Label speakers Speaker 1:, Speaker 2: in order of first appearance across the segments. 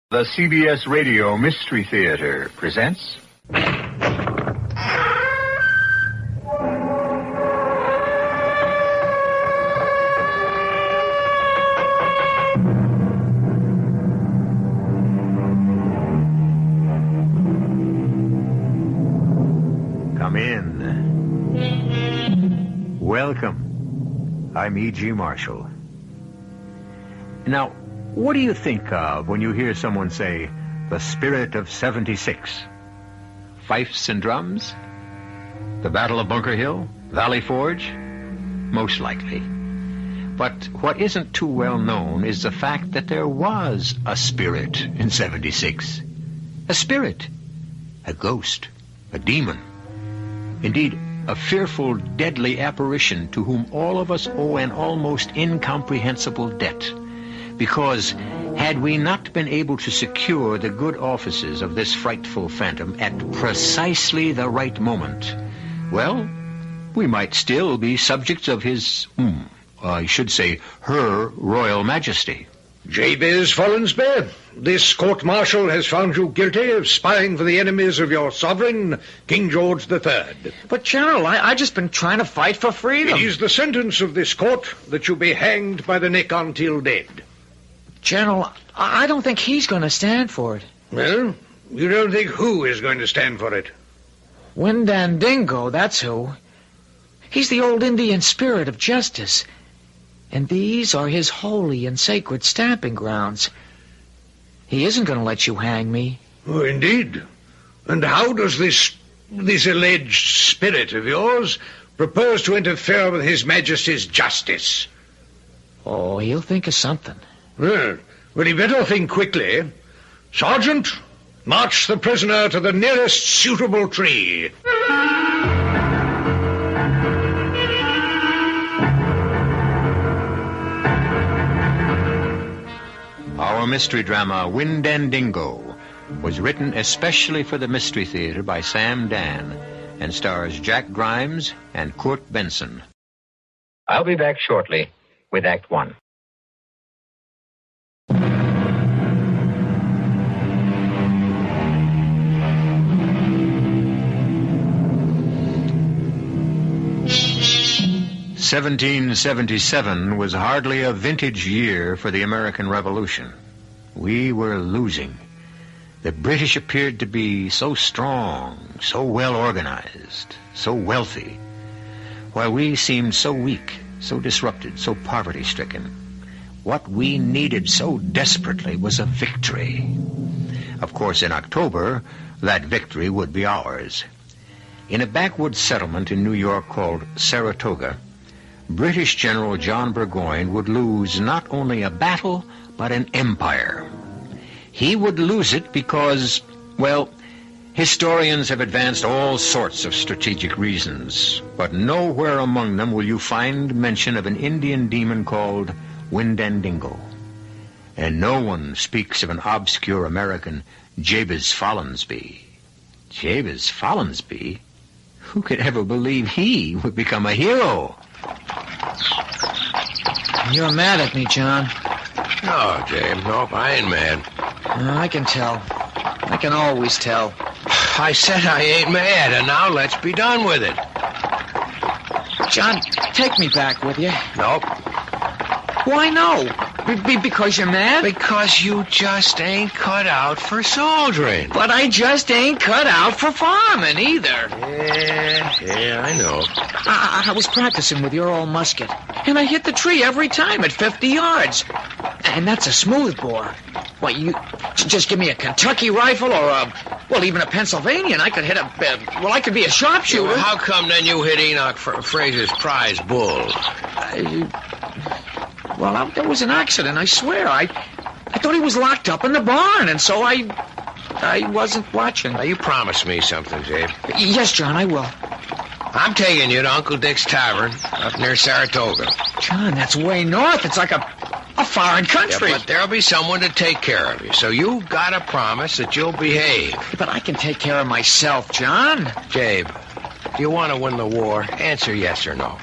Speaker 1: The CBS Radio Mystery Theater presents...
Speaker 2: Come in. Welcome. I'm E.G. Marshall. Now, what do you think of when you hear someone say, the spirit of 76? Fifes and drums? The Battle of Bunker Hill? Valley Forge? Most likely. But what isn't too well known is the fact that there was a spirit in 76. A spirit. A ghost. A demon. Indeed, a fearful, deadly apparition to whom all of us owe an almost incomprehensible debt. Because had we not been able to secure the good offices of this frightful phantom at precisely the right moment, well, we might still be subjects of his, I should say, her Royal Majesty.
Speaker 3: Jabez Follensby, this court-martial has found you guilty of spying for the enemies of your sovereign, King George III.
Speaker 4: But, General, I just been trying to fight for freedom.
Speaker 3: It is the sentence of this court that you be hanged by the neck until dead.
Speaker 4: General, I don't think he's going to stand for it.
Speaker 3: Well, you don't think who is going to stand for it?
Speaker 4: Windandingo, that's who. He's the old Indian spirit of justice. And these are his holy and sacred stamping grounds. He isn't going to let you hang me.
Speaker 3: Oh, indeed. And how does this alleged spirit of yours propose to interfere with His Majesty's justice?
Speaker 4: Oh, he'll think of something.
Speaker 3: Well, he better think quickly. Sergeant, march the prisoner to the nearest suitable tree.
Speaker 2: Our mystery drama, Windandingo, was written especially for the Mystery Theater by Sam Dann and stars Jack Grimes and Kurt Benson.
Speaker 1: I'll be back shortly with Act One.
Speaker 2: "1777 was hardly a vintage year for the American Revolution. We were losing. The British appeared to be so strong, so well organized, so wealthy, while we seemed so weak, so disrupted, so poverty-stricken. What we needed so desperately was a victory. Of course, in October, that victory would be ours. In a backwoods settlement in New York called Saratoga, British General John Burgoyne would lose not only a battle, but an empire. He would lose it because, well, historians have advanced all sorts of strategic reasons, but nowhere among them will you find mention of an Indian demon called Windandingo. And no one speaks of an obscure American, Jabez Follensby. Jabez Follensby? Who could ever believe he would become a hero?
Speaker 4: You're mad at me, John.
Speaker 5: No, James. Nope, I ain't mad.
Speaker 4: I can tell. I can always tell.
Speaker 5: I said I ain't mad, and now let's be done with it.
Speaker 4: John, take me back with you.
Speaker 5: Nope.
Speaker 4: Why no? Because you're mad?
Speaker 5: Because you just ain't cut out for soldiering.
Speaker 4: But I just ain't cut out for farming either.
Speaker 5: Yeah, I know.
Speaker 4: I was practicing with your old musket, and I hit the tree every time at 50 yards. And that's a smooth bore. What, you just give me a Kentucky rifle or even a Pennsylvania, and I could hit I could be a sharpshooter.
Speaker 5: Well, how come then you hit Enoch Fraser's prize bull?
Speaker 4: There was an accident, I swear. I thought he was locked up in the barn, and so I wasn't watching.
Speaker 5: Now, you promised me something, Jabe.
Speaker 4: Yes, John, I will.
Speaker 5: I'm taking you to Uncle Dick's Tavern up near Saratoga.
Speaker 4: John, that's way north. It's like a foreign country.
Speaker 5: Yeah, but there'll be someone to take care of you, so you gotta promise that you'll behave.
Speaker 4: But I can take care of myself, John.
Speaker 5: Jabe, do you want to win the war? Answer yes or no.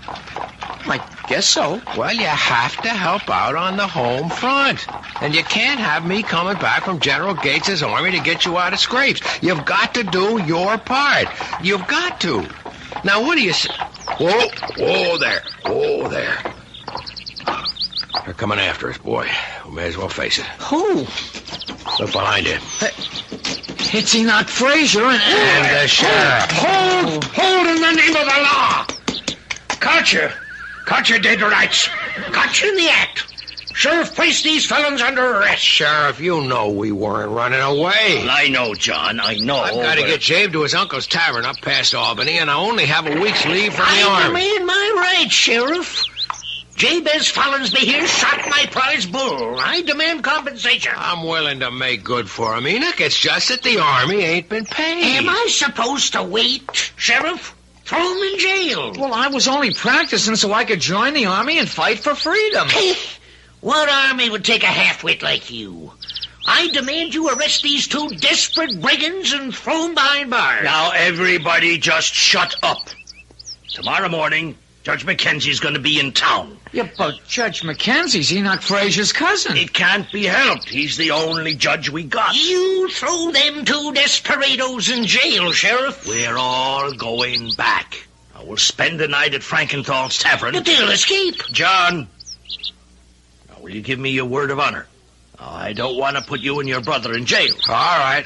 Speaker 4: Like, Guess so.
Speaker 5: Well, you have to help out on the home front. And you can't have me coming back from General Gates's army to get you out of scrapes. You've got to do your part. You've got to. Now, what do you say? Whoa there. Whoa there. They're coming after us, boy. We may as well face it.
Speaker 4: Who?
Speaker 5: Look behind you.
Speaker 4: It's Enoch Fraser
Speaker 5: And the sheriff.
Speaker 3: Hold in the name of the law! Caught you. Caught you dead to rights. Caught you in the act. Sheriff, place these felons under arrest.
Speaker 5: Sheriff, you know we weren't running away.
Speaker 6: Well, I know, John, I know.
Speaker 5: I've got to get Jabe to his uncle's tavern up past Albany, and I only have a week's leave from the
Speaker 3: I
Speaker 5: army.
Speaker 3: demand my rights, Sheriff. Jabez Follinsby here shot my prize bull. I demand compensation.
Speaker 5: I'm willing to make good for him, Enoch. It's just that the army ain't been paid.
Speaker 3: Am I supposed to wait, Sheriff? Throw him in jail.
Speaker 4: Well, I was only practicing so I could join the army and fight for freedom.
Speaker 3: What army would take a half-wit like you? I demand you arrest these two desperate brigands and throw them behind bars.
Speaker 6: Now, everybody just shut up. Tomorrow morning, Judge Mackenzie's going to be in town.
Speaker 4: Yeah, but Judge Mackenzie's Enoch Fraser's cousin.
Speaker 6: It can't be helped. He's the only judge we got.
Speaker 3: You throw them two desperados in jail, Sheriff.
Speaker 6: We're all going back. I will spend the night at Frankenthal's tavern.
Speaker 3: But they'll escape.
Speaker 6: John, now, will you give me your word of honor? I don't want to put you and your brother in jail.
Speaker 5: All right.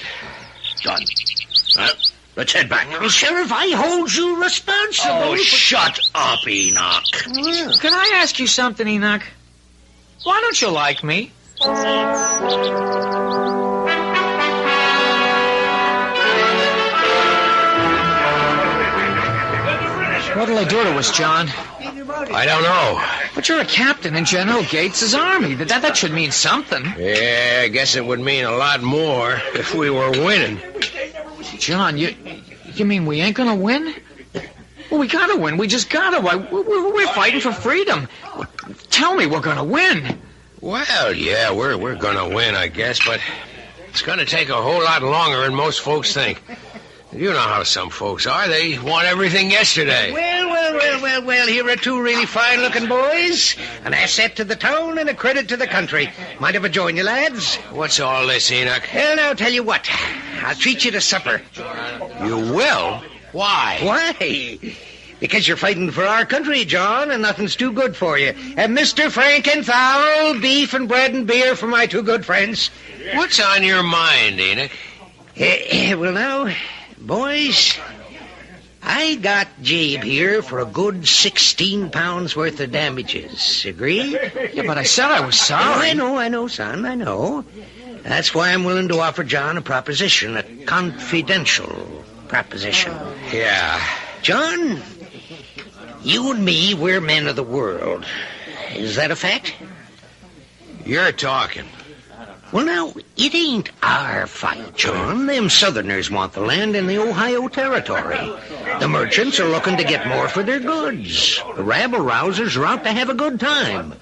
Speaker 6: Done. Well, let's head back.
Speaker 3: Well, Sheriff, I hold you responsible.
Speaker 6: Oh, shut up, Enoch.
Speaker 4: Can I ask you something, Enoch? Why don't you like me? What'll I do to us, John?
Speaker 5: I don't know.
Speaker 4: But you're a captain in General Gates's army. That should mean something.
Speaker 5: Yeah, I guess it would mean a lot more if we were winning.
Speaker 4: John, you mean we ain't gonna win? Well, we gotta win. We just gotta. We're fighting for freedom. Tell me we're gonna win.
Speaker 5: Well, yeah, we're gonna win, I guess, but it's gonna take a whole lot longer than most folks think. You know how some folks are. They want everything yesterday.
Speaker 3: Well, here are two really fine-looking boys. An asset to the town and a credit to the country. Mind if I join you, lads?
Speaker 5: What's all this, Enoch?
Speaker 3: Well, now, tell you what. I'll treat you to supper.
Speaker 5: You will? Why?
Speaker 3: Why? Because you're fighting for our country, John, and nothing's too good for you. And Mr. Frankenthal, beef and bread and beer for my two good friends.
Speaker 5: What's on your mind, Enoch?
Speaker 3: Well, now, boys, I got Jabe here for a good 16 pounds worth of damages. Agree?
Speaker 4: Yeah, but I said I was sorry.
Speaker 3: I know, son, I know. That's why I'm willing to offer John a proposition, a confidential proposition.
Speaker 5: Yeah.
Speaker 3: John, you and me, we're men of the world. Is that a fact?
Speaker 5: You're talking.
Speaker 3: Well, now, it ain't our fight, John. Them Southerners want the land in the Ohio Territory. The merchants are looking to get more for their goods. The rabble-rousers are out to have a good time.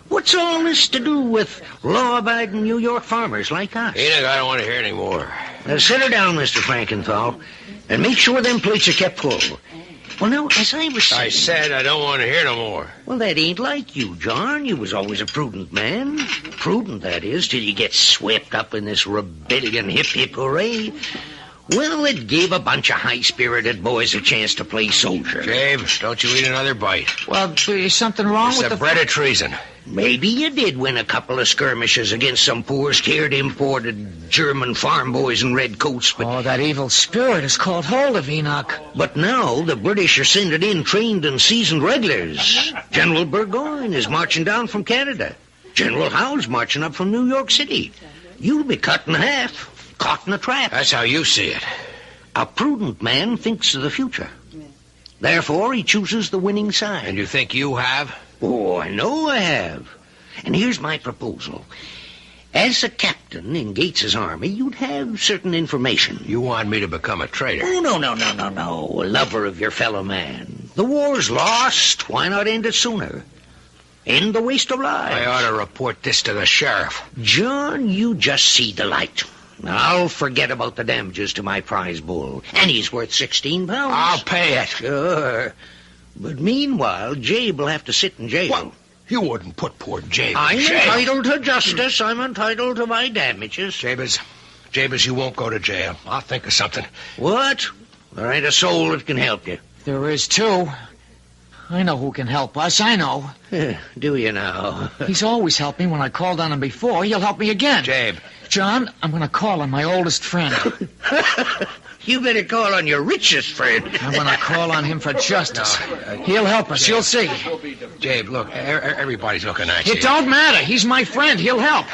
Speaker 3: What's all this to do with law-abiding New York farmers like us?
Speaker 5: Enoch, I don't want to hear any more.
Speaker 3: Now, sit her down, Mr. Frankenthal, and make sure them plates are kept full. Well, now, as I was saying...
Speaker 5: I said I don't want to hear no more.
Speaker 3: Well, that ain't like you, John. You was always a prudent man. Prudent, that is, till you get swept up in this rebellion hip-hip hooray. Well, it gave a bunch of high-spirited boys a chance to play soldier.
Speaker 5: Jabe, don't you eat another bite.
Speaker 4: Well, is something wrong
Speaker 5: It's
Speaker 4: with
Speaker 5: the bread of treason.
Speaker 3: Maybe you did win a couple of skirmishes against some poor, scared, imported German farm boys in red coats, but...
Speaker 4: Oh, that evil spirit has caught hold of Enoch.
Speaker 3: But now the British are sending in trained and seasoned regulars. General Burgoyne is marching down from Canada. General Howe's marching up from New York City. You'll be cut in half, caught in a trap.
Speaker 5: That's how you see it.
Speaker 3: A prudent man thinks of the future. Therefore, he chooses the winning side.
Speaker 5: And you think you have?
Speaker 3: Oh, I know I have. And here's my proposal. As a captain in Gates's army, you'd have certain information.
Speaker 5: You want me to become a traitor?
Speaker 3: Oh, no. A lover of your fellow man. The war's lost. Why not end it sooner? End the waste of lives.
Speaker 5: I ought to report this to the sheriff.
Speaker 3: John, you just see the light. I'll forget about the damages to my prize bull. And he's worth 16 pounds.
Speaker 5: I'll pay it.
Speaker 3: Sure. But meanwhile, Jabe will have to sit in jail.
Speaker 5: What? You wouldn't put poor Jabe
Speaker 3: I'm
Speaker 5: in jail.
Speaker 3: entitled to justice. I'm entitled to my damages.
Speaker 5: Jabez, you won't go to jail. I'll think of something.
Speaker 3: What? There ain't a soul that can help you.
Speaker 4: There is, too. I know who can help us. I know.
Speaker 3: Do you now?
Speaker 4: He's always helped me when I called on him before. He'll help me again.
Speaker 5: Jabe.
Speaker 4: John, I'm going to call on my oldest friend.
Speaker 3: You better call on your richest friend.
Speaker 4: I'm going to call on him for justice. He'll help us. You'll see.
Speaker 5: Jabe, look, everybody's looking at you.
Speaker 4: It don't matter. He's my friend. He'll help.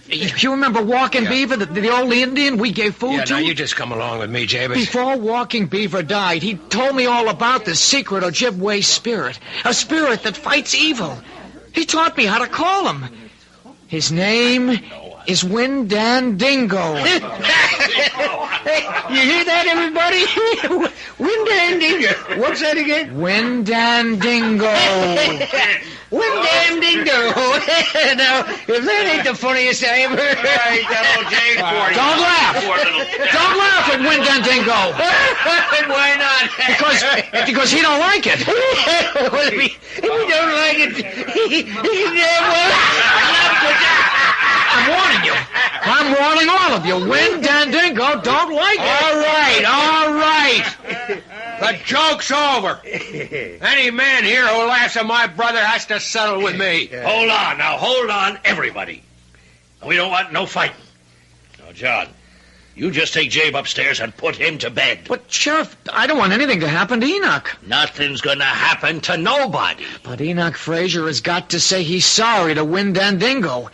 Speaker 4: You remember Walking Beaver, the old Indian we gave food to?
Speaker 5: Yeah, now you just come along with me, Jabez.
Speaker 4: Before Walking Beaver died, he told me all about the secret Ojibwe spirit. A spirit that fights evil. He taught me how to call him. His name is Windandingo.
Speaker 3: You hear that, everybody? Windandingo. What's that again?
Speaker 4: Windandingo.
Speaker 3: Windandingo. Now, if that ain't the funniest I ever heard.
Speaker 4: Don't laugh. Don't laugh at Windandingo.
Speaker 3: Why not?
Speaker 4: Because he don't like it.
Speaker 3: Well, if he don't like it, he damn well.
Speaker 4: I'm warning you. I'm warning all of you. Windandingo don't like it.
Speaker 5: All right. The joke's over. Any man here who laughs at my brother has to settle with me.
Speaker 6: Hold on, everybody. We don't want no fighting. Now, John, you just take Jabe upstairs and put him to bed.
Speaker 4: But, Sheriff, I don't want anything to happen to Enoch.
Speaker 6: Nothing's gonna happen to nobody.
Speaker 4: But Enoch Fraser has got to say he's sorry to Windandingo.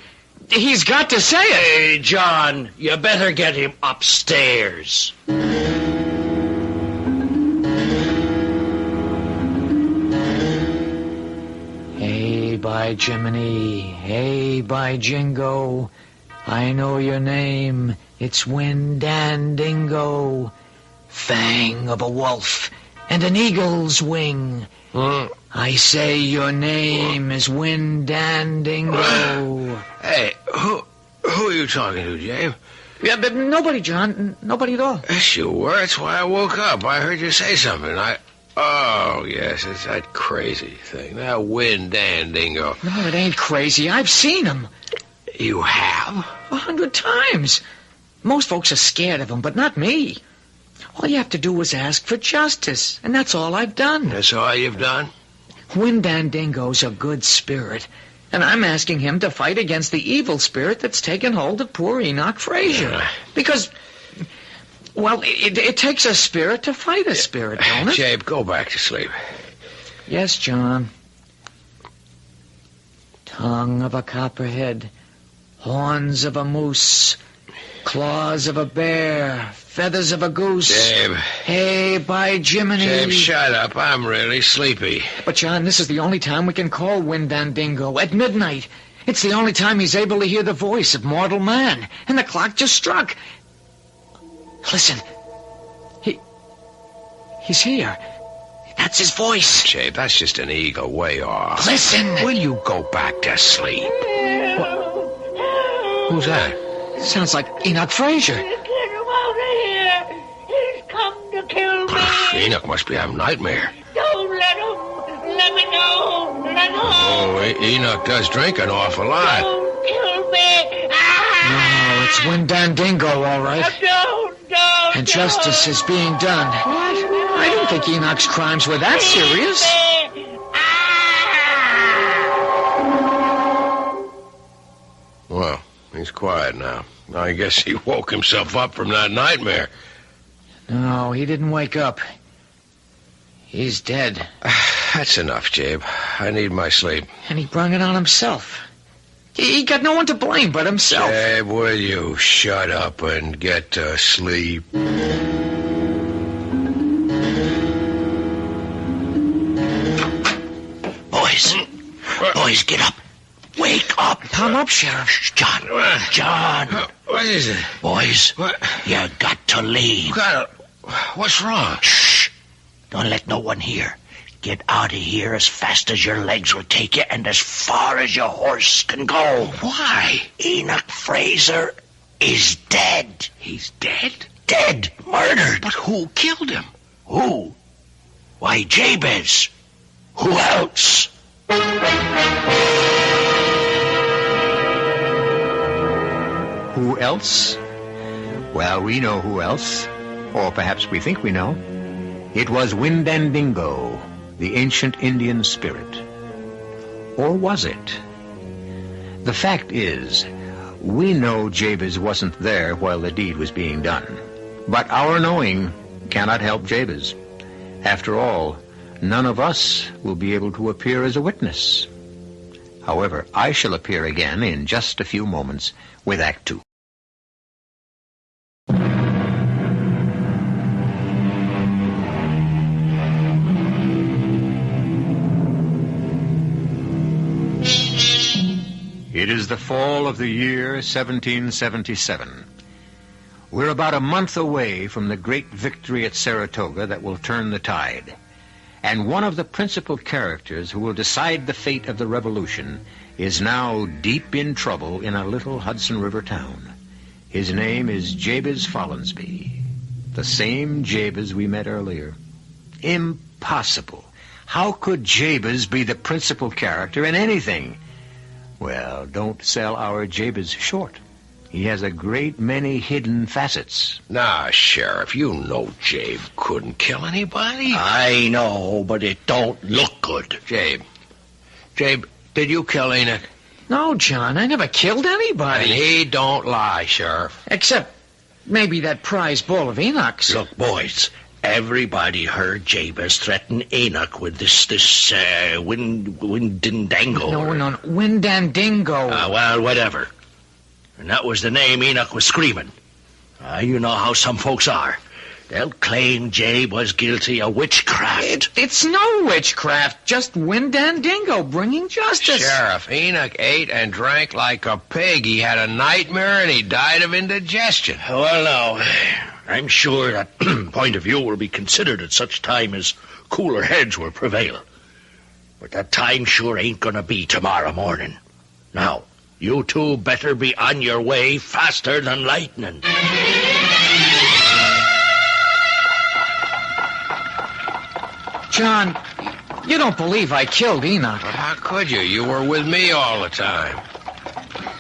Speaker 4: He's got to say it.
Speaker 6: Hey, John, you better get him upstairs.
Speaker 4: Hey, by Jiminy, hey, by Jingo, I know your name, it's Windandingo. Fang of a wolf and an eagle's wing. I say your name is Windandingo.
Speaker 5: Hey, who are you talking to, Jabe?
Speaker 4: Yeah, but nobody, John. Nobody at all.
Speaker 5: Yes, you were. That's why I woke up. I heard you say something. Oh, yes, it's that crazy thing. That Windandingo.
Speaker 4: No, it ain't crazy. I've seen him.
Speaker 5: You have?
Speaker 4: 100 times. Most folks are scared of him, but not me. All you have to do is ask for justice, and that's all I've done.
Speaker 5: That's all you've done?
Speaker 4: Windandingo's a good spirit, and I'm asking him to fight against the evil spirit that's taken hold of poor Enoch Fraser. Because, well, it takes a spirit to fight a spirit, don't it?
Speaker 5: Jabe, go back to sleep.
Speaker 4: Yes, John. Tongue of a copperhead, horns of a moose, claws of a bear, feathers of a goose.
Speaker 5: Jabe.
Speaker 4: Hey, by Jiminy.
Speaker 5: Jabe, shut up. I'm really sleepy.
Speaker 4: But, John, this is the only time we can call Windandingo, at midnight. It's the only time he's able to hear the voice of mortal man. And the clock just struck. Listen. He's here. That's his voice.
Speaker 5: Jabe, that's just an eagle way off.
Speaker 4: Listen.
Speaker 5: Will you go back to sleep? Who's that?
Speaker 4: Sounds like Enoch Fraser.
Speaker 7: Get him out of here. He's come to kill me.
Speaker 5: Enoch must be having a nightmare.
Speaker 7: Don't let him. Let me go. Let go.
Speaker 5: Oh, Enoch does drink an awful lot.
Speaker 7: Don't kill me.
Speaker 4: No, it's Windandingo, all right.
Speaker 7: Don't.
Speaker 4: And justice is being done. What? I didn't think Enoch's crimes were that serious.
Speaker 5: Well, he's quiet now. I guess he woke himself up from that nightmare.
Speaker 4: No, he didn't wake up. He's dead.
Speaker 5: That's enough, Jabe. I need my sleep.
Speaker 4: And he brung it on himself. He got no one to blame but himself.
Speaker 5: Jabe, will you shut up and get to sleep?
Speaker 3: Boys, get up. Wake up.
Speaker 4: Come up, Sheriff.
Speaker 3: Shh, John.
Speaker 5: What is it?
Speaker 3: Boys,
Speaker 5: What?
Speaker 3: you got to leave.
Speaker 5: What's wrong?
Speaker 3: Shh. Don't let no one hear. Get out of here as fast as your legs will take you and as far as your horse can go.
Speaker 5: Why?
Speaker 3: Enoch Fraser is dead.
Speaker 5: He's dead?
Speaker 3: Dead. Murdered.
Speaker 5: But who killed him?
Speaker 3: Who? Why, Jabez.
Speaker 6: Who else?
Speaker 2: Who else? Well, we know who else. Or perhaps we think we know. It was Windandingo, the ancient Indian spirit. Or was it? The fact is, we know Jabez wasn't there while the deed was being done. But our knowing cannot help Jabez. After all, none of us will be able to appear as a witness. However, I shall appear again in just a few moments with Act Two. It is the fall of the year 1777. We're about a month away from the great victory at Saratoga that will turn the tide. And one of the principal characters who will decide the fate of the revolution is now deep in trouble in a little Hudson River town. His name is Jabez Follansbee, the same Jabez we met earlier. Impossible. How could Jabez be the principal character in anything? Well, don't sell our Jabez short. He has a great many hidden facets.
Speaker 5: Nah, Sheriff, you know Jabe couldn't kill anybody.
Speaker 6: I know, but it don't look good.
Speaker 5: Jabe, did you kill Enoch?
Speaker 4: No, John, I never killed
Speaker 5: And
Speaker 4: anybody.
Speaker 5: he don't lie, Sheriff.
Speaker 4: Except maybe that prize bull of Enoch's.
Speaker 6: Look, boys, everybody heard Jabez threaten Enoch with this Windandingo.
Speaker 4: No, Windandingo.
Speaker 6: Well, whatever. And that was the name Enoch was screaming. You know how some folks are. They'll claim Jabe was guilty of witchcraft.
Speaker 4: It's no witchcraft, just Windandingo bringing justice.
Speaker 5: Sheriff, Enoch ate and drank like a pig. He had a nightmare and he died of indigestion.
Speaker 6: Well, now, I'm sure that point of view will be considered at such time as cooler heads will prevail. But that time sure ain't gonna be tomorrow morning. Now, you two better be on your way faster than lightning.
Speaker 4: John, you don't believe I killed Enoch.
Speaker 5: But how could you? You were with me all the time.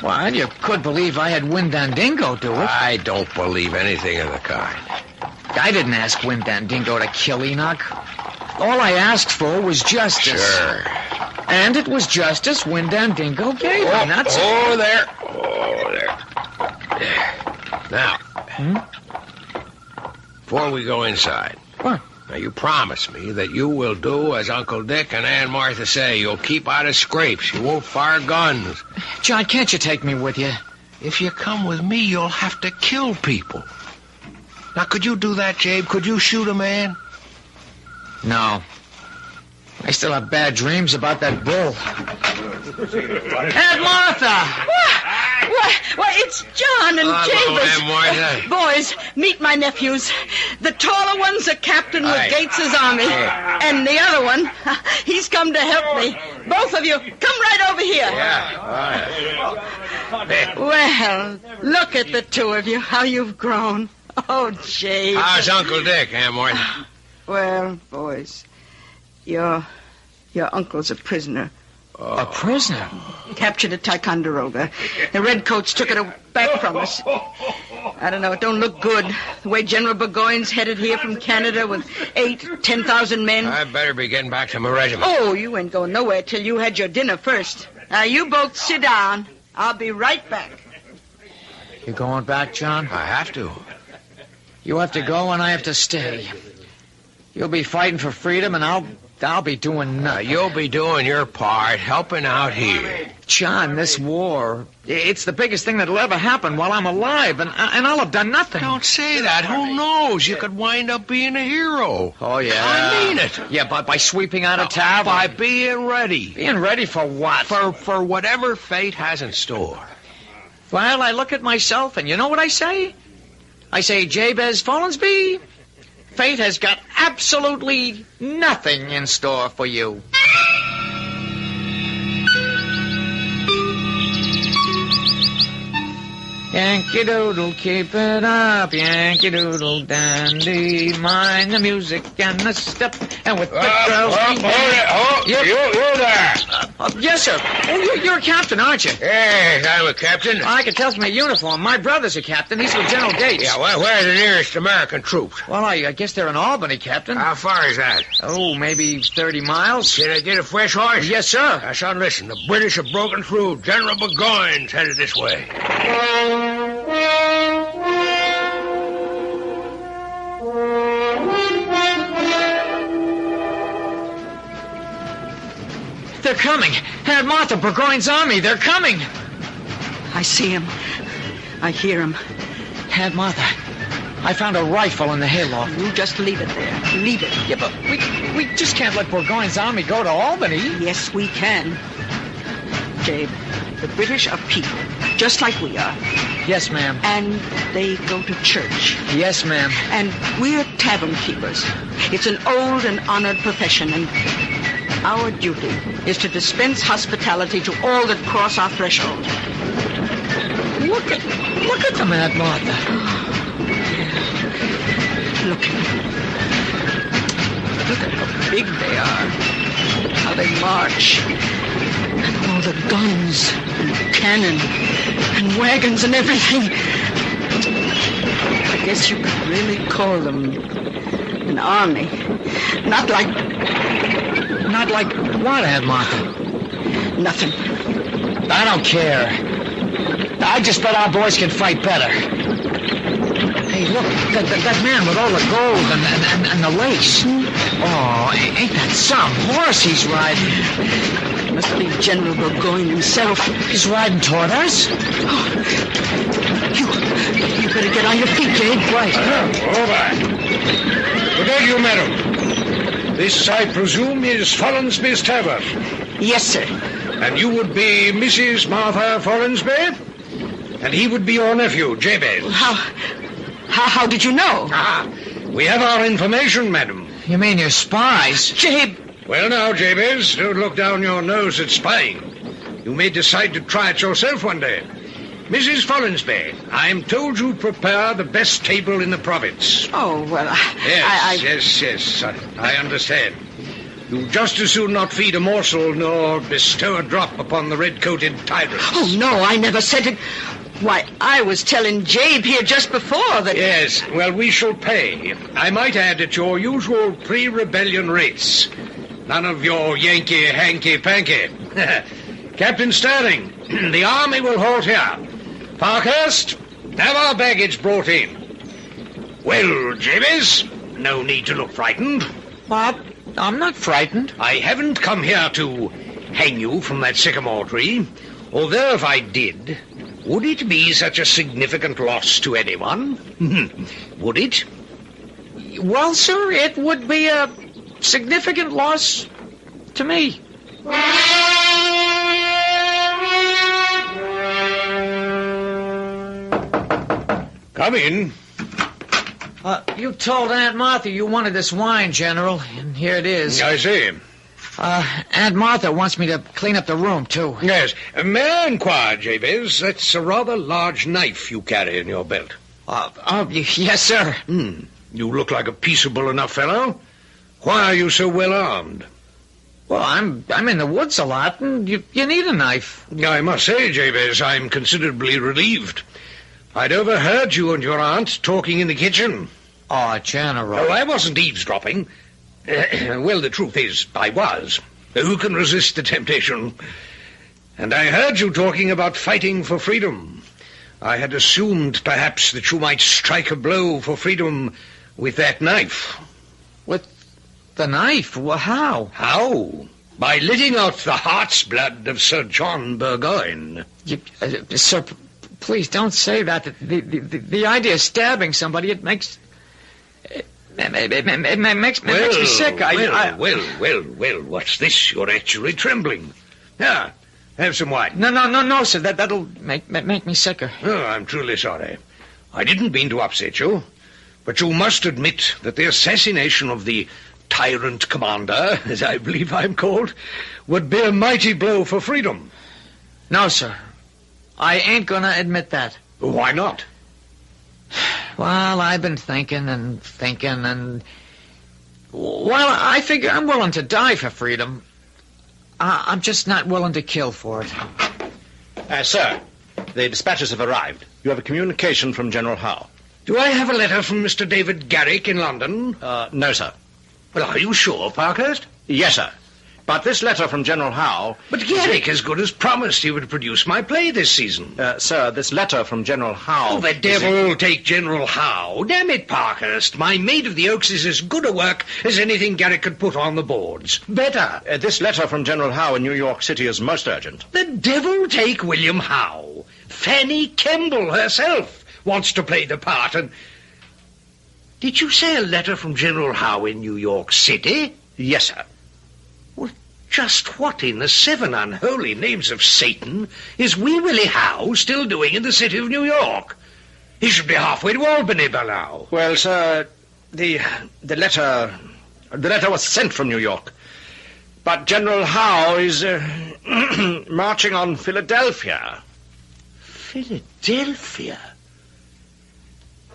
Speaker 4: Well, you could believe I had Windandingo do it.
Speaker 5: I don't believe anything of the kind.
Speaker 4: I didn't ask Windandingo to kill Enoch. All I asked for was justice.
Speaker 5: Sure.
Speaker 4: And it was justice Windandingo gave me. That's
Speaker 5: there. Now, before we go inside,
Speaker 4: What?
Speaker 5: now you promise me that you will do as Uncle Dick and Aunt Martha say. You'll keep out of scrapes. You won't fire guns.
Speaker 4: John, can't you take me with you?
Speaker 5: If you come with me, you'll have to kill people. Now, could you do that, Jabe? Could you shoot a man?
Speaker 4: No. I still have bad dreams about that bull. Aunt Martha!
Speaker 8: Why, it's John and
Speaker 5: Hello,
Speaker 8: Jabez.
Speaker 5: Aunt Martha.
Speaker 8: Boys, meet my nephews. The taller one's a captain with
Speaker 5: Aye.
Speaker 8: Gates's army. And the other one, he's come to help me. Both of you, come right over here. Well, look at the two of you, how you've grown. Oh, Jabe.
Speaker 5: How's Uncle Dick, Aunt Martha?
Speaker 8: Well, boys, your uncle's a prisoner.
Speaker 4: A prisoner?
Speaker 8: Captured at Ticonderoga. The redcoats took it back from us. I don't know, it don't look good. The way General Burgoyne's headed here from Canada with 10,000 men.
Speaker 5: I better be getting back to my regiment.
Speaker 8: Oh, you ain't going nowhere till you had your dinner first. Now, you both sit down. I'll be right back.
Speaker 4: You going back, John?
Speaker 5: I have to.
Speaker 4: You have to go and I have to stay. You'll be fighting for freedom and I'll be doing nothing.
Speaker 5: You'll be doing your part, helping out here.
Speaker 4: John, this war, it's the biggest thing that'll ever happen while I'm alive, and I'll have done nothing.
Speaker 5: Don't say that. Who knows? You could wind up being a hero.
Speaker 4: Oh, yeah.
Speaker 5: I mean it.
Speaker 4: Yeah, but by sweeping out a town?
Speaker 5: By being ready.
Speaker 4: Being ready for what?
Speaker 5: For whatever fate has in store.
Speaker 4: Well, I look at myself, and you know what I say? I say, Jabez Follansbee, fate has got absolutely nothing in store for you. Yankee Doodle, keep it up, Yankee Doodle dandy. Mind the music and the step, and with the girls...
Speaker 5: You there!
Speaker 4: Yes, sir. Oh, you're a captain, aren't you?
Speaker 5: Yes, I'm a captain.
Speaker 4: I can tell from your uniform. My brother's a captain. He's with General Gates.
Speaker 5: Yeah, well, where are the nearest American troops?
Speaker 4: Well, I guess they're in Albany, Captain.
Speaker 5: How far is that?
Speaker 4: Oh, maybe 30 miles.
Speaker 5: Should I get a fresh horse?
Speaker 4: Yes, sir.
Speaker 5: Son, listen, the British have broken through. General Burgoyne's headed this way.
Speaker 4: They're coming. Aunt Martha, Burgoyne's army. They're coming.
Speaker 8: I see him. I hear him.
Speaker 4: Aunt Martha, I found a rifle in the hayloft.
Speaker 8: You just leave it there. Leave it.
Speaker 4: Yeah, but we just can't let Burgoyne's army go to Albany.
Speaker 8: Yes, we can. Jabe, the British are people, just like we are.
Speaker 4: Yes, ma'am.
Speaker 8: And they go to church.
Speaker 4: Yes, ma'am.
Speaker 8: And we're tavern keepers. It's an old and honored profession, and our duty is to dispense hospitality to all that cross our threshold.
Speaker 4: Look at them, Aunt Martha.
Speaker 8: Look at how big they are. How they march. And all the guns and cannon and wagons and everything. I guess you could really call them an army. Not like
Speaker 4: what, Aunt Martha?
Speaker 8: Nothing.
Speaker 4: I don't care. I just bet our boys can fight better. Hey, look, that man with all the gold and the lace. Oh, ain't that some horse he's riding?
Speaker 8: Must be General Burgoyne himself.
Speaker 4: He's riding toward us.
Speaker 8: Oh, you better get on your feet, Jabe.
Speaker 4: Right.
Speaker 6: Over. Good day, you, madam. This, I presume, is Follansby's Tavern.
Speaker 8: Yes, sir.
Speaker 6: And you would be Mrs. Martha Follansby? And he would be your nephew, Jabez.
Speaker 8: How did you know?
Speaker 6: We have our information, madam.
Speaker 4: You mean you're spies?
Speaker 8: Jabe!
Speaker 6: Well, now, Jabez, don't look down your nose at spying. You may decide to try it yourself one day. Mrs. Follansby, I'm told you prepare the best table in the province.
Speaker 8: Oh, well,
Speaker 6: Yes, I understand. You just as soon not feed a morsel nor bestow a drop upon the red-coated tyrants.
Speaker 8: Oh, no, I never said it. Why, I was telling Jabe here just before that...
Speaker 6: Yes, well, we shall pay. I might add at your usual pre-rebellion rates. None of your Yankee hanky-panky. Captain Sterling, the army will halt here. Parkhurst, have our baggage brought in. Well, Jabez, no need to look frightened.
Speaker 4: What? I'm not frightened.
Speaker 6: I haven't come here to hang you from that sycamore tree. Although if I did, would it be such a significant loss to anyone? Would it?
Speaker 4: Well, sir, it would be a significant loss to me.
Speaker 6: Come in.
Speaker 4: You told Aunt Martha you wanted this wine, General, and here it is.
Speaker 6: I see.
Speaker 4: Aunt Martha wants me to clean up the room, too.
Speaker 6: Yes. May I inquire, Jabez, that's a rather large knife you carry in your belt.
Speaker 4: Yes, sir.
Speaker 6: You look like a peaceable enough fellow. Why are you so well armed?
Speaker 4: Well, I'm in the woods a lot, and you need a knife.
Speaker 6: I must say, Jabez, I'm considerably relieved. I'd overheard you and your aunt talking in the kitchen.
Speaker 4: Oh, General.
Speaker 6: Oh, I wasn't eavesdropping. Well, the truth is, I was. Who can resist the temptation? And I heard you talking about fighting for freedom. I had assumed, perhaps, that you might strike a blow for freedom with that knife.
Speaker 4: With the knife? Well, how?
Speaker 6: How? By letting out the heart's blood of Sir John Burgoyne.
Speaker 4: Sir, please don't say that. The idea of stabbing somebody, it makes... It makes me sick.
Speaker 6: Well, what's this? You're actually trembling. Yeah, have some wine.
Speaker 4: No, sir. That'll make me sicker.
Speaker 6: Oh, I'm truly sorry. I didn't mean to upset you, but you must admit that the assassination of the tyrant commander, as I believe I'm called, would be a mighty blow for freedom.
Speaker 4: No, sir. I ain't gonna admit that.
Speaker 6: Why not?
Speaker 4: Well, I've been thinking and... Well, I figure I'm willing to die for freedom. I'm just not willing to kill for it.
Speaker 6: Sir, the dispatches have arrived. You have a communication from General Howe.
Speaker 3: Do I have a letter from Mr. David Garrick in London?
Speaker 6: No, sir.
Speaker 3: Well, are you sure, Parkhurst?
Speaker 6: Yes, sir. But this letter from General Howe...
Speaker 3: But Garrick, as good as promised, he would produce my play this season.
Speaker 6: Sir, this letter from General Howe...
Speaker 3: Oh, the devil take General Howe. Damn it, Parkhurst. My Maid of the Oaks is as good a work as anything Garrick could put on the boards. Better.
Speaker 6: This letter from General Howe in New York City is most urgent.
Speaker 3: The devil take William Howe. Fanny Kemble herself wants to play the part, and... Did you say a letter from General Howe in New York City?
Speaker 6: Yes, sir.
Speaker 3: Well, just what in the seven unholy names of Satan is Wee Willie Howe still doing in the city of New York? He should be halfway to Albany by now.
Speaker 6: Well, sir, the letter was sent from New York. But General Howe is marching on Philadelphia.
Speaker 3: Philadelphia?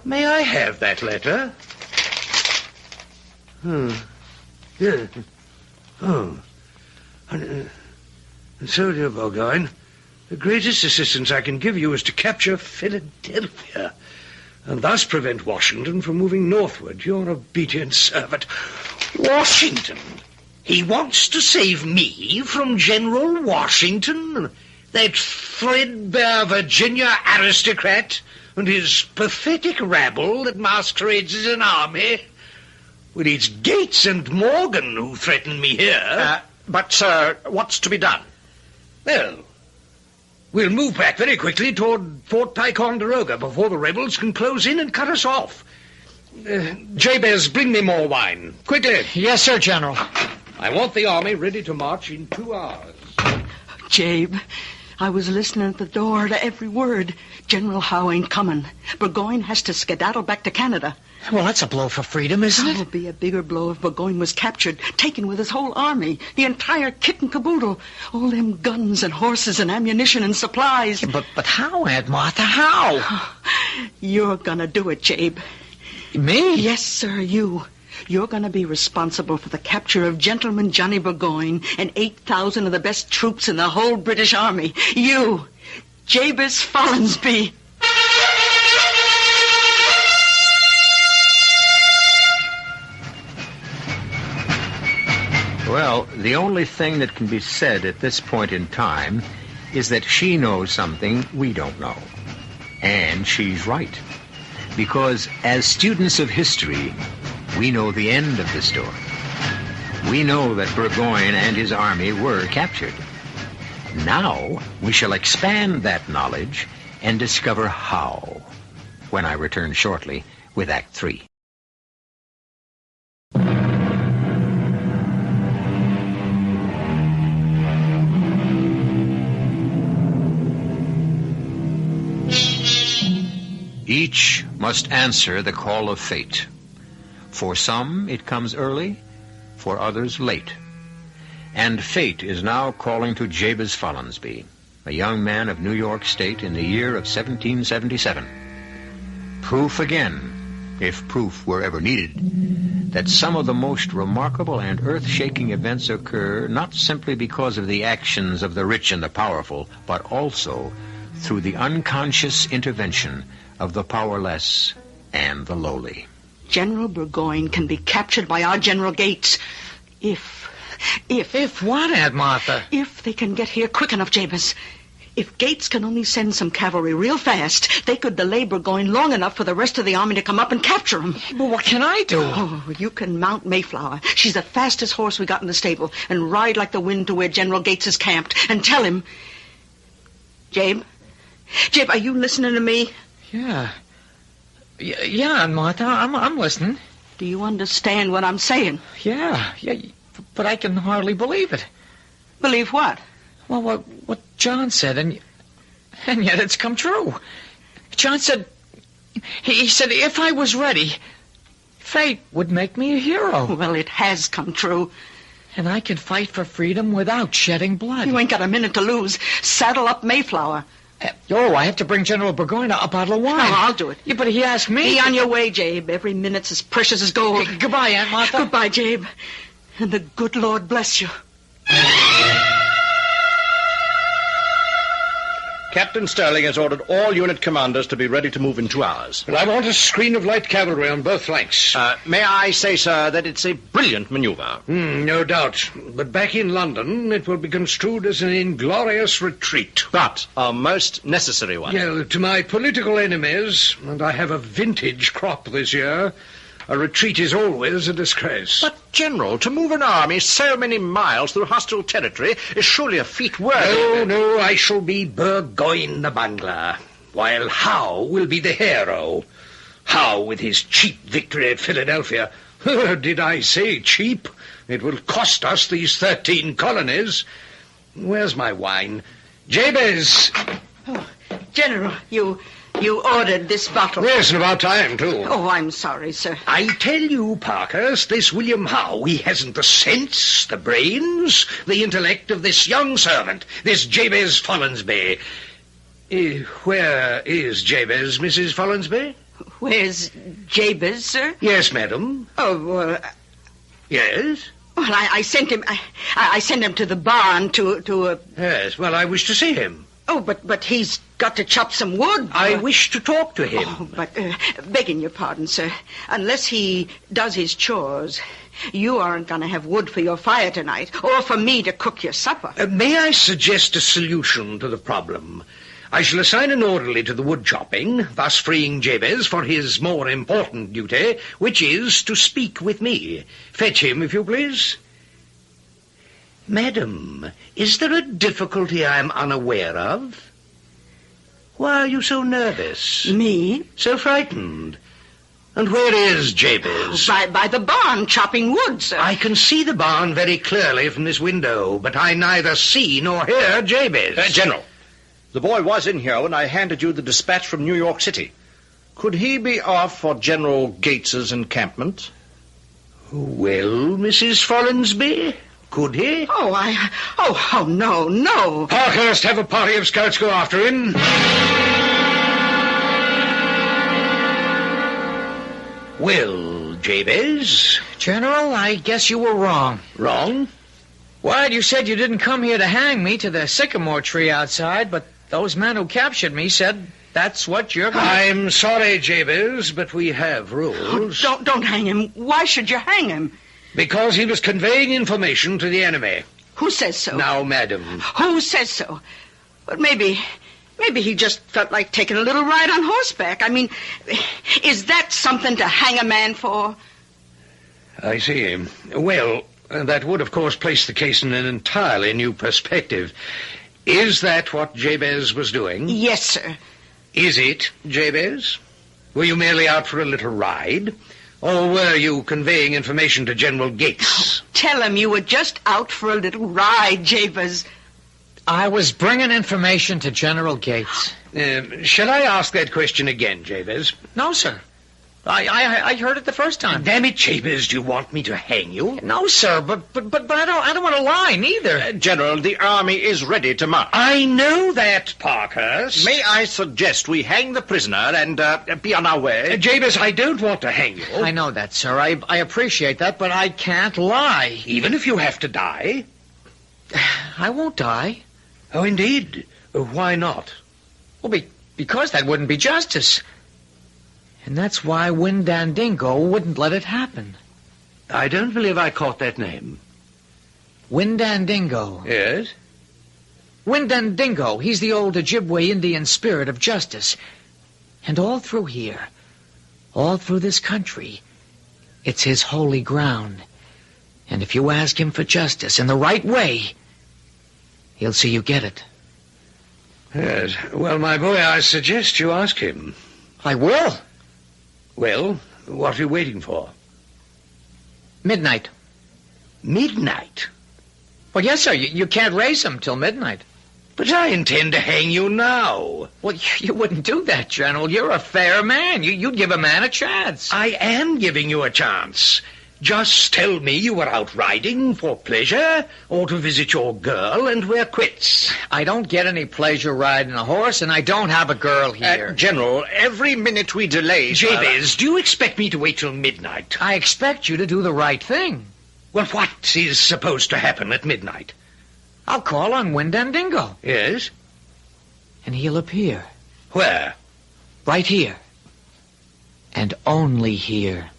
Speaker 3: May I have that letter? Yeah. Oh. And so, dear Burgoyne, the greatest assistance I can give you is to capture Philadelphia, and thus prevent Washington from moving northward. Your obedient servant. Washington? He wants to save me from General Washington? That threadbare Virginia aristocrat and his pathetic rabble that masquerades as an army? Well, it's Gates and Morgan who threaten me here.
Speaker 6: But, sir, what's to be done?
Speaker 3: Well, we'll move back very quickly toward Fort Ticonderoga before the rebels can close in and cut us off. Jabez, bring me more wine. Quickly.
Speaker 4: Yes, sir, General.
Speaker 3: I want the army ready to march in 2 hours.
Speaker 8: Jabe, I was listening at the door to every word. General Howe ain't coming. Burgoyne has to skedaddle back to Canada.
Speaker 4: Well, that's a blow for freedom, isn't it?
Speaker 8: It would be a bigger blow if Burgoyne was captured, taken with his whole army, the entire kit and caboodle, all them guns and horses and ammunition and supplies.
Speaker 4: But how, Aunt Martha, how?
Speaker 8: You're gonna do it, Jabe.
Speaker 4: Me?
Speaker 8: Yes, sir, you. You're gonna be responsible for the capture of Gentleman Johnny Burgoyne and 8,000 of the best troops in the whole British Army. You, Jabez Follansby.
Speaker 2: Well, the only thing that can be said at this point in time is that she knows something we don't know. And she's right. Because as students of history, we know the end of the story. We know that Burgoyne and his army were captured. Now we shall expand that knowledge and discover how, when I return shortly with Act 3. Each must answer the call of fate. For some, it comes early, for others, late. And fate is now calling to Jabez Follansby, a young man of New York State in the year of 1777. Proof again, if proof were ever needed, that some of the most remarkable and earth-shaking events occur not simply because of the actions of the rich and the powerful, but also through the unconscious intervention of the powerless and the lowly.
Speaker 8: General Burgoyne can be captured by our General Gates if
Speaker 4: what, Aunt Martha?
Speaker 8: If they can get here quick enough, Jabez. If Gates can only send some cavalry real fast, they could delay Burgoyne long enough for the rest of the army to come up and capture him.
Speaker 4: But what can I do?
Speaker 8: Oh, you can mount Mayflower. She's the fastest horse we got in the stable, and ride like the wind to where General Gates is camped, and tell him... Jabe, are you listening to me?
Speaker 4: Yeah, Aunt Martha, I'm listening.
Speaker 8: Do you understand what I'm saying?
Speaker 4: Yeah, but I can hardly believe it.
Speaker 8: Believe what?
Speaker 4: Well, what John said, and yet it's come true. John said, he said if I was ready, fate would make me a hero.
Speaker 8: Well, it has come true.
Speaker 4: And I can fight for freedom without shedding blood.
Speaker 8: You ain't got a minute to lose. Saddle up Mayflower.
Speaker 4: I have to bring General Burgoyne a bottle of wine.
Speaker 8: No, I'll do it.
Speaker 4: Yeah, but he asked me.
Speaker 8: Be on your way, Jabe. Every minute's as precious as gold.
Speaker 4: Goodbye, Aunt Martha.
Speaker 8: Goodbye, Jabe. And the good Lord bless you.
Speaker 9: Captain Sterling has ordered all unit commanders to be ready to move in 2 hours.
Speaker 6: Well, I want a screen of light cavalry on both flanks.
Speaker 9: May I say, sir, that it's a brilliant maneuver.
Speaker 6: No doubt. But back in London, it will be construed as an inglorious retreat.
Speaker 9: But a most necessary one.
Speaker 6: Yeah, to my political enemies, and I have a vintage crop this year, a retreat is always a disgrace.
Speaker 9: But, General, to move an army so many miles through hostile territory is surely a feat worthy...
Speaker 6: No, I shall be Burgoyne the bungler, while Howe will be the hero. Howe with his cheap victory at Philadelphia. Did I say cheap? It will cost us these 13 colonies. Where's my wine? Jabez!
Speaker 8: Oh, General, you ordered this bottle.
Speaker 6: Yes, and about time, too.
Speaker 8: Oh, I'm sorry, sir.
Speaker 6: I tell you, Parkhurst, this William Howe, he hasn't the sense, the brains, the intellect of this young servant, this Jabez Follansby. Where is Jabez, Mrs. Follansby?
Speaker 8: Where's Jabez, sir?
Speaker 6: Yes, madam.
Speaker 8: Oh, well...
Speaker 6: Yes?
Speaker 8: Well, I sent him... I sent him to the barn to
Speaker 6: Yes, well, I wish to see him.
Speaker 8: Oh, but he's got to chop some wood.
Speaker 6: I wish to talk to him.
Speaker 8: Oh, but, begging your pardon, sir, unless he does his chores, you aren't going to have wood for your fire tonight, or for me to cook your supper.
Speaker 6: May I suggest a solution to the problem? I shall assign an orderly to the wood chopping, thus freeing Jabez for his more important duty, which is to speak with me. Fetch him, if you please. Madam, is there a difficulty I'm unaware of? Why are you so nervous?
Speaker 8: Me?
Speaker 6: So frightened? And where is Jabez?
Speaker 8: By the barn, chopping wood, sir.
Speaker 6: I can see the barn very clearly from this window, but I neither see nor hear Jabez.
Speaker 9: General, the boy was in here when I handed you the dispatch from New York City. Could he be off for General Gates's encampment?
Speaker 6: Well, Mrs. Follansby, could he?
Speaker 8: Oh, no.
Speaker 6: Parkhurst, have a party of scouts go after him. Well, Jabez?
Speaker 4: General, I guess you were wrong.
Speaker 6: Wrong?
Speaker 4: Well, you said you didn't come here to hang me to the sycamore tree outside, but those men who captured me said that's what you're going to...
Speaker 6: I'm sorry, Jabez, but we have rules.
Speaker 8: Oh, don't hang him. Why should you hang him?
Speaker 6: Because he was conveying information to the enemy.
Speaker 8: Who says so?
Speaker 6: Now, madam.
Speaker 8: Who says so? But maybe he just felt like taking a little ride on horseback. I mean, is that something to hang a man for?
Speaker 6: I see. Well, that would, of course, place the case in an entirely new perspective. Is that what Jabez was doing?
Speaker 8: Yes, sir.
Speaker 6: Is it, Jabez? Were you merely out for a little ride? Or were you conveying information to General Gates?
Speaker 8: Tell him you were just out for a little ride, Jabez.
Speaker 4: I was bringing information to General Gates.
Speaker 6: Shall I ask that question again, Jabez?
Speaker 4: No, sir. I heard it the first time.
Speaker 6: Damn it, Jabez, do you want me to hang you?
Speaker 4: No, sir, but I don't want to lie, neither.
Speaker 9: General, the army is ready to march.
Speaker 6: I know that, Parkhurst.
Speaker 9: May I suggest we hang the prisoner and be on our way?
Speaker 6: Jabez, I don't want to hang you.
Speaker 4: I know that, sir. I appreciate that, but I can't lie.
Speaker 6: Even if you have to die?
Speaker 4: I won't die.
Speaker 6: Oh, indeed. Why not?
Speaker 4: Well, because that wouldn't be justice. And that's why Windandingo wouldn't let it happen.
Speaker 6: I don't believe I caught that name.
Speaker 4: Windandingo.
Speaker 6: Yes?
Speaker 4: Windandingo. He's the old Ojibwe Indian spirit of justice. And all through here, all through this country, it's his holy ground. And if you ask him for justice in the right way, he'll see you get it.
Speaker 6: Yes. Well, my boy, I suggest you ask him.
Speaker 4: I will.
Speaker 6: Well, what are you waiting for?
Speaker 4: Midnight.
Speaker 6: Midnight?
Speaker 4: Well, yes, sir. You can't raise him till midnight.
Speaker 6: But I intend to hang you now.
Speaker 4: Well, you wouldn't do that, General. You're a fair man. You'd give a man a chance.
Speaker 6: I am giving you a chance.
Speaker 3: Just tell me you were out riding for pleasure or to visit your girl, and we're quits.
Speaker 4: I don't get any pleasure riding a horse, and I don't have a girl here.
Speaker 9: General, every minute we delay...
Speaker 3: Jabez, do you expect me to wait till midnight?
Speaker 4: I expect you to do the right thing.
Speaker 3: Well, what is supposed to happen at midnight?
Speaker 4: I'll call on Windandingo,
Speaker 3: Yes?
Speaker 4: and he'll appear.
Speaker 3: Where?
Speaker 4: Right here. And only here.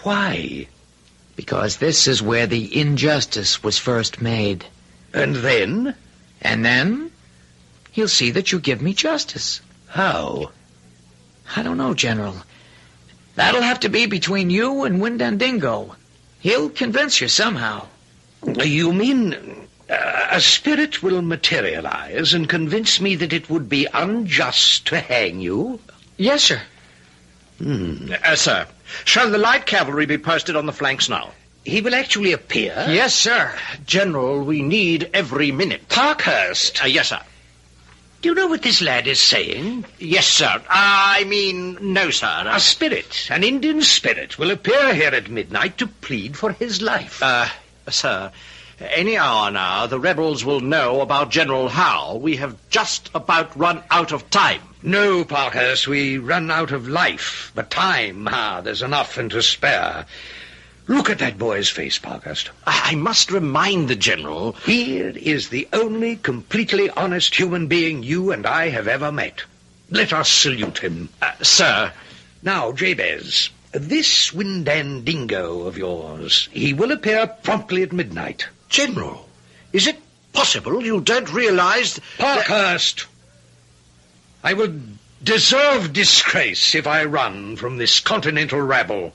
Speaker 3: Why?
Speaker 4: Because this is where the injustice was first made.
Speaker 3: And then?
Speaker 4: And then he'll see that you give me justice.
Speaker 3: How?
Speaker 4: I don't know, General. That'll have to be between you and Windandingo. He'll convince you somehow.
Speaker 3: You mean a spirit will materialize and convince me that it would be unjust to hang you?
Speaker 4: Yes, sir.
Speaker 9: Sir, shall the light cavalry be posted on the flanks now?
Speaker 3: He will actually appear?
Speaker 4: Yes, sir.
Speaker 9: General, we need every minute.
Speaker 3: Parkhurst.
Speaker 9: Yes, sir.
Speaker 3: Do you know what this lad is saying?
Speaker 9: Yes, sir. I mean, no, sir.
Speaker 3: A spirit, an Indian spirit, will appear here at midnight to plead for his life.
Speaker 9: Sir, any hour now, the rebels will know about General Howe. We have just about run out of time.
Speaker 3: No, Parkhurst, we run out of life. But time, there's enough and to spare. Look at that boy's face, Parkhurst.
Speaker 9: I must remind the General...
Speaker 3: Here is the only completely honest human being you and I have ever met. Let us salute him.
Speaker 9: Sir...
Speaker 3: Now, Jabez, this Windandingo of yours, he will appear promptly at midnight.
Speaker 9: General, is it possible you don't realize...
Speaker 3: Parkhurst! I will deserve disgrace if I run from this continental rabble.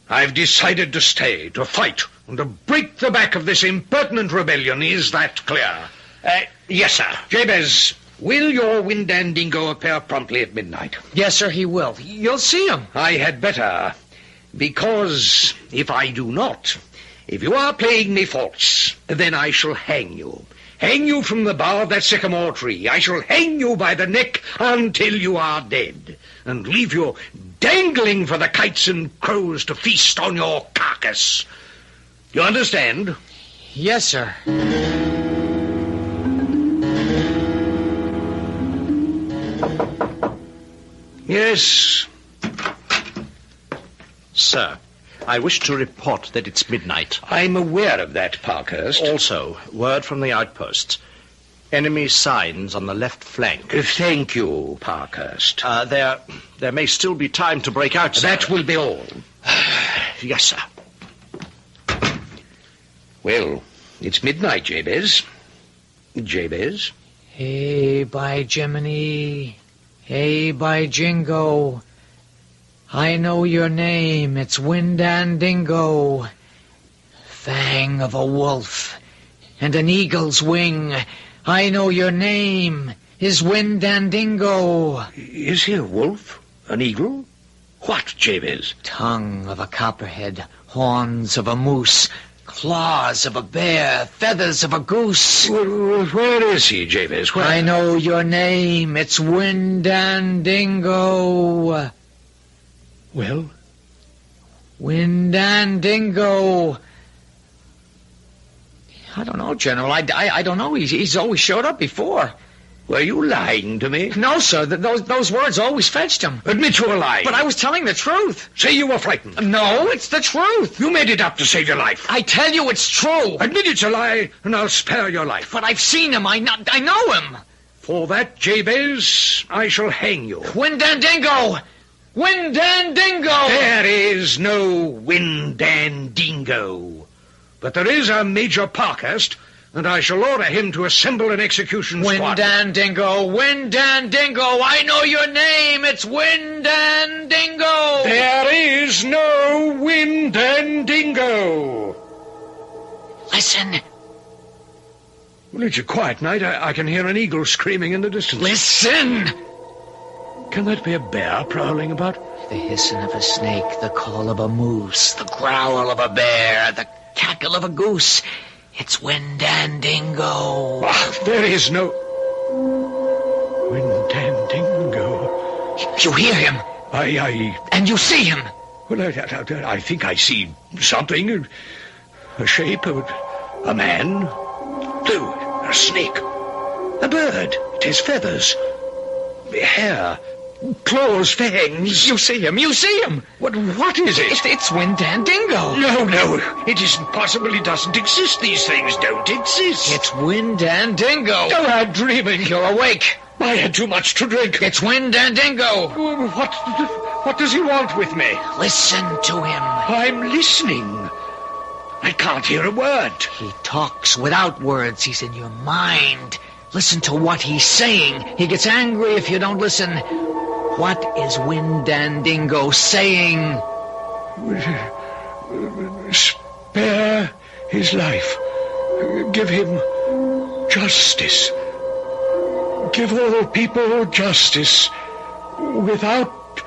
Speaker 3: I've decided to stay, to fight, and to break the back of this impertinent rebellion. Is that clear?
Speaker 9: Yes, sir.
Speaker 3: Jabez, will your Windandingo appear promptly at midnight?
Speaker 4: Yes, sir, he will. You'll see him.
Speaker 3: I had better, because if I do not, if you are playing me false, then I shall hang you. Hang you from the bough of that sycamore tree. I shall hang you by the neck until you are dead, and leave you dangling for the kites and crows to feast on your carcass. You understand?
Speaker 4: Yes, sir.
Speaker 3: Yes.
Speaker 9: Sir, I wish to report that it's midnight.
Speaker 3: I'm aware of that, Parkhurst.
Speaker 9: Also, word from the outposts. Enemy signs on the left flank.
Speaker 3: Thank you, Parkhurst.
Speaker 9: There may still be time to break out, sir.
Speaker 3: That will be all.
Speaker 9: Yes, sir.
Speaker 3: Well, it's midnight, Jabez. Jabez?
Speaker 4: Hey, by Jiminy. Hey, by Jingo. I know your name. It's Windandingo. Fang of a wolf and an eagle's wing. I know your name is Windandingo.
Speaker 3: Is he a wolf? An eagle? What, Jabez?
Speaker 4: Tongue of a copperhead, horns of a moose, claws of a bear, feathers of a goose.
Speaker 3: Where is he, Jabez? Where?
Speaker 4: I know your name. It's Windandingo.
Speaker 3: Well?
Speaker 4: Windandingo. I don't know, General. I don't know. He's always showed up before.
Speaker 3: Were you lying to me?
Speaker 4: No, sir. Those words always fetched him.
Speaker 3: Admit you were lying.
Speaker 4: But I was telling the truth.
Speaker 3: Say you were frightened.
Speaker 4: No, it's the truth.
Speaker 3: You made it up to save your life.
Speaker 4: I tell you it's true.
Speaker 3: Admit it's a lie, and I'll spare your life.
Speaker 4: But I've seen him. I know him.
Speaker 3: For that, Jabez, I shall hang you.
Speaker 4: Windandingo! Windandingo!
Speaker 3: There is no Windandingo. But there is a Major Parkhurst, and I shall order him to assemble an execution squad.
Speaker 4: Windandingo! Windandingo! I know your name! It's Windandingo!
Speaker 3: There is no Windandingo!
Speaker 4: Listen.
Speaker 3: Well, it's a quiet night. I can hear an eagle screaming in the distance.
Speaker 4: Listen!
Speaker 3: Can that be a bear prowling about?
Speaker 4: The hissing of a snake, the call of a moose, the growl of a bear, the cackle of a goose. It's Windandingo.
Speaker 3: There is no Windandingo.
Speaker 4: You hear him.
Speaker 3: I...
Speaker 4: And you see him.
Speaker 6: Well, I think I see something. A shape of a man. No, a snake. A bird. It has feathers. Hair. Claws, fangs.
Speaker 4: You see him.
Speaker 6: What is it?
Speaker 4: It's Windandingo.
Speaker 6: No. It isn't possible. It doesn't exist. These things don't exist.
Speaker 4: It's Windandingo.
Speaker 6: Oh, I'm dreaming.
Speaker 4: You're awake.
Speaker 6: I had too much to drink.
Speaker 4: It's Windandingo.
Speaker 6: What does he want with me?
Speaker 4: Listen to him.
Speaker 6: I'm listening. I can't hear a word.
Speaker 4: He talks without words. He's in your mind. Listen to what he's saying. He gets angry if you don't listen. What is Windandingo saying?
Speaker 6: Spare his life. Give him justice. Give all people justice. Without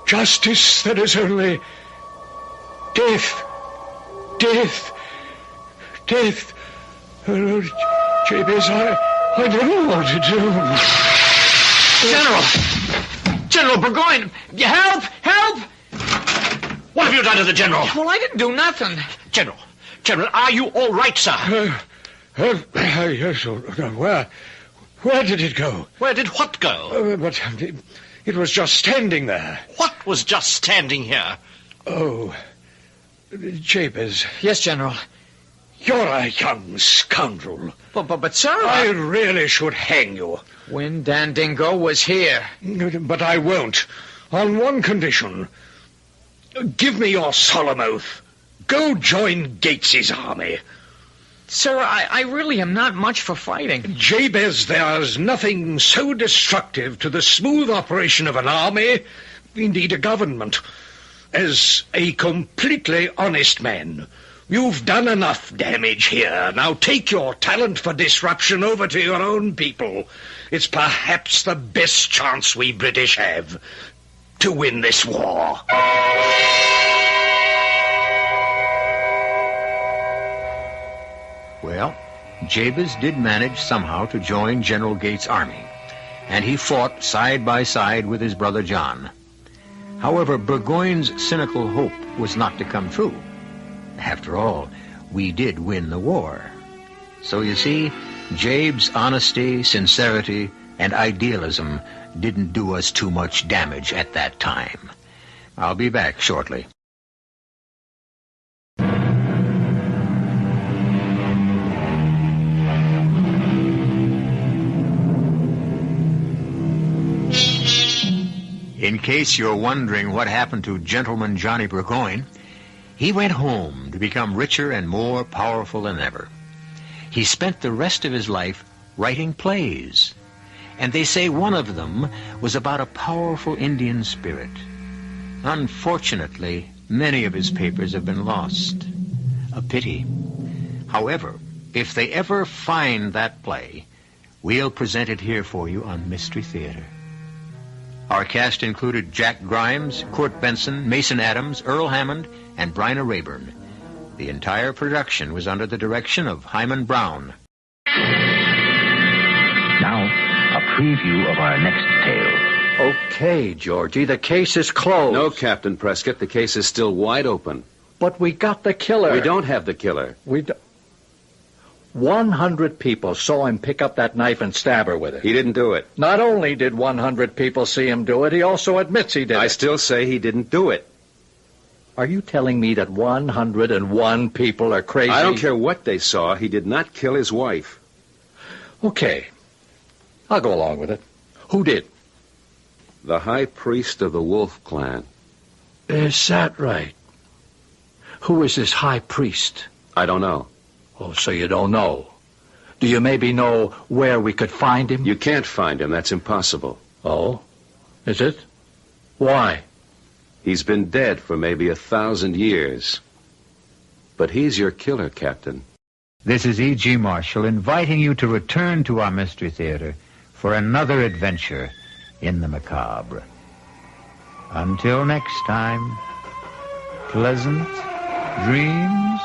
Speaker 6: justice, there is only death. Death. Death. Oh, Jabez, I don't know what to do.
Speaker 4: General Burgoyne, help!
Speaker 9: What have you done to the General?
Speaker 4: Well, I didn't do nothing.
Speaker 9: General, are you all right, sir?
Speaker 6: Yes, where did it go?
Speaker 9: Where did what go?
Speaker 6: But it was just standing there.
Speaker 9: What was just standing here?
Speaker 6: Oh, Jabez.
Speaker 4: Yes, General.
Speaker 6: You're a young scoundrel.
Speaker 4: But sir,
Speaker 6: I really should hang you.
Speaker 4: Windandingo was here.
Speaker 6: But I won't. On one condition. Give me your solemn oath. Go join Gates's army.
Speaker 4: Sir, I really am not much for fighting.
Speaker 6: Jabez, there's nothing so destructive to the smooth operation of an army, indeed a government, as a completely honest man. You've done enough damage here. Now take your talent for disruption over to your own people. It's perhaps the best chance we British have to win this war.
Speaker 2: Well, Jabez did manage somehow to join General Gates' army, and he fought side by side with his brother John. However, Burgoyne's cynical hope was not to come true. After all, we did win the war. So you see, Jabe's honesty, sincerity, and idealism didn't do us too much damage at that time. I'll be back shortly. In case you're wondering what happened to Gentleman Johnny Burgoyne, he went home to become richer and more powerful than ever. He spent the rest of his life writing plays, and they say one of them was about a powerful Indian spirit. Unfortunately, many of his papers have been lost. A pity. However, if they ever find that play, we'll present it here for you on Mystery Theater. Our cast included Jack Grimes, Court Benson, Mason Adams, Earl Hammond, and Bryna Raeburn. The entire production was under the direction of Himan Brown.
Speaker 10: Now, a preview of our next tale.
Speaker 11: Okay, Georgie, the case is closed.
Speaker 12: No, Captain Prescott, the case is still wide open.
Speaker 11: But we got the killer.
Speaker 12: We don't have the killer.
Speaker 11: 100 people saw him pick up that knife and stab her with it.
Speaker 12: He didn't do it.
Speaker 11: Not only did 100 people see him do it, he also admits he did it.
Speaker 12: I still say he didn't do it.
Speaker 11: Are you telling me that 101 people are crazy?
Speaker 12: I don't care what they saw. He did not kill his wife.
Speaker 11: Okay. I'll go along with it. Who did?
Speaker 12: The high priest of the Wolf clan.
Speaker 11: Is that right? Who is this high priest?
Speaker 12: I don't know.
Speaker 11: Oh, so you don't know. Do you maybe know where we could find him?
Speaker 12: You can't find him. That's impossible.
Speaker 11: Oh? Is it? Why?
Speaker 12: He's been dead for maybe 1,000 years. But he's your killer, Captain.
Speaker 2: This is E.G. Marshall inviting you to return to our Mystery Theater for another adventure in the macabre. Until next time, pleasant dreams.